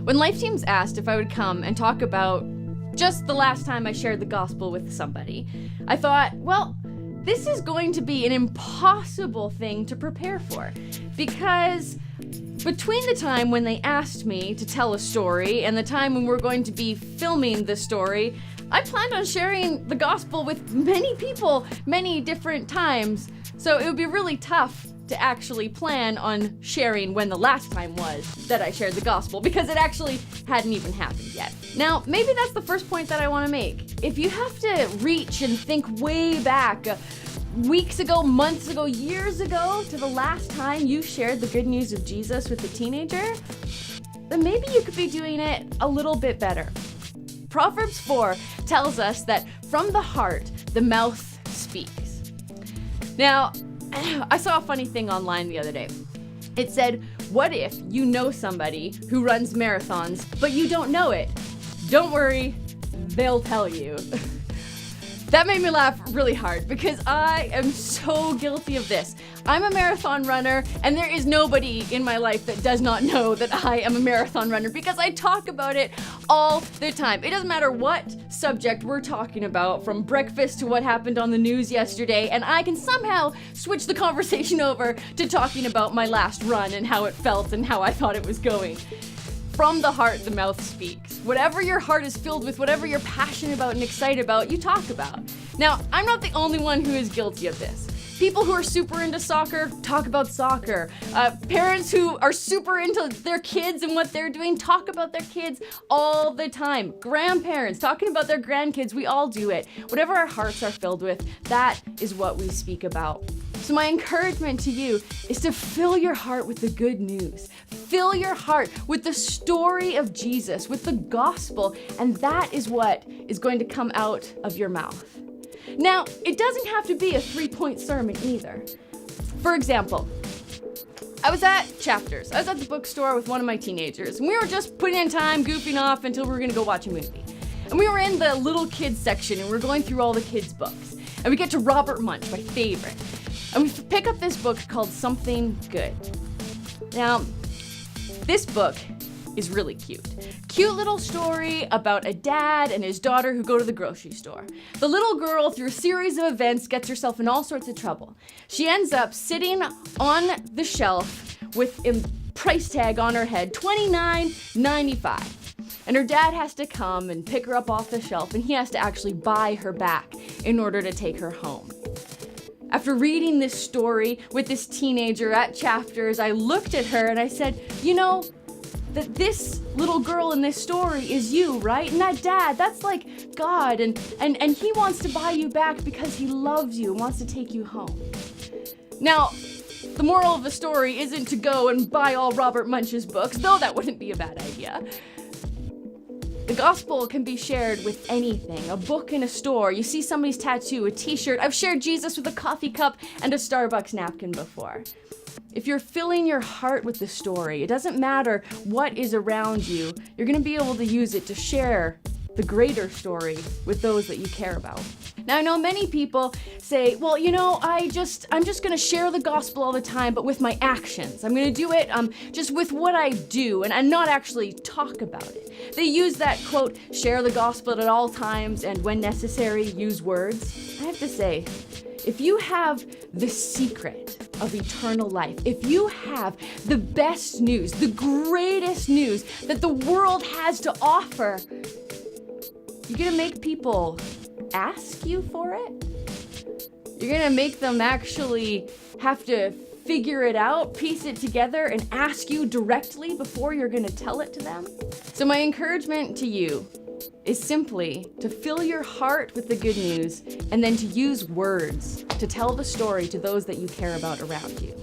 When Lifeteams asked if I would come and talk about just the last time I shared the gospel with somebody, I thought, well, this is going to be an impossible thing to prepare for, because between the time when they asked me to tell a story and the time when we're going to be filming the story, I planned on sharing the gospel with many people many different times, so it would be really tough to actually plan on sharing when the last time was that I shared the gospel, because it actually hadn't even happened yet. Now, maybe that's the first point that I want to make. If you have to reach and think way back, weeks ago, months ago, years ago, to the last time you shared the good news of Jesus with a teenager, then maybe you could be doing it a little bit better. Proverbs 4 tells us that from the heart, the mouth speaks. Now, I saw a funny thing online the other day. It said, what if you know somebody who runs marathons, but you don't know it? Don't worry, they'll tell you. That made me laugh really hard because I am so guilty of this. I'm a marathon runner, and there is nobody in my life that does not know that I am a marathon runner because I talk about it all the time. It doesn't matter what subject we're talking about, from breakfast to what happened on the news yesterday, and I can somehow switch the conversation over to talking about my last run and how it felt and how I thought it was going. From the heart, the mouth speaks. Whatever your heart is filled with, whatever you're passionate about and excited about, you talk about. Now, I'm not the only one who is guilty of this. People who are super into soccer talk about soccer. Parents who are super into their kids and what they're doing talk about their kids all the time. Grandparents talking about their grandkids, we all do it. Whatever our hearts are filled with, that is what we speak about. So my encouragement to you is to fill your heart with the good news. Fill your heart with the story of Jesus, with the gospel, and that is what is going to come out of your mouth. Now, it doesn't have to be a 3-point sermon either. For example, I was at Chapters. I was at the bookstore with one of my teenagers, and we were just putting in time, goofing off until we were gonna go watch a movie. And we were in the little kids section, and we're going through all the kids' books. And we get to Robert Munch, my favorite. And we pick up this book called Something Good. Now, this book is really cute. Cute little story about a dad and his daughter who go to the grocery store. The little girl, through a series of events, gets herself in all sorts of trouble. She ends up sitting on the shelf with a price tag on her head, $29.95. And her dad has to come and pick her up off the shelf, and he has to actually buy her back in order to take her home. After reading this story with this teenager at Chapters, I looked at her and I said, you know, that this little girl in this story is you, right? And that dad, that's like God, and he wants to buy you back because he loves you and wants to take you home. Now, the moral of the story isn't to go and buy all Robert Munch's books, though that wouldn't be a bad idea. The gospel can be shared with anything. A book in a store, you see somebody's tattoo, a t-shirt. I've shared Jesus with a coffee cup and a Starbucks napkin before. If you're filling your heart with the story, it doesn't matter what is around you, you're going to be able to use it to share the greater story with those that you care about. Now, I know many people say, well, you know, I'm just going to share the gospel all the time, but with my actions. I'm going to do it just with what I do and not actually talk about it. They use that quote, share the gospel at all times and when necessary, use words. I have to say, if you have the secret of eternal life, if you have the best news, the greatest news that the world has to offer, you're going to make people ask you for it? You're going to make them actually have to figure it out, piece it together, and ask you directly before you're going to tell it to them? So my encouragement to you is simply to fill your heart with the good news and then to use words to tell the story to those that you care about around you.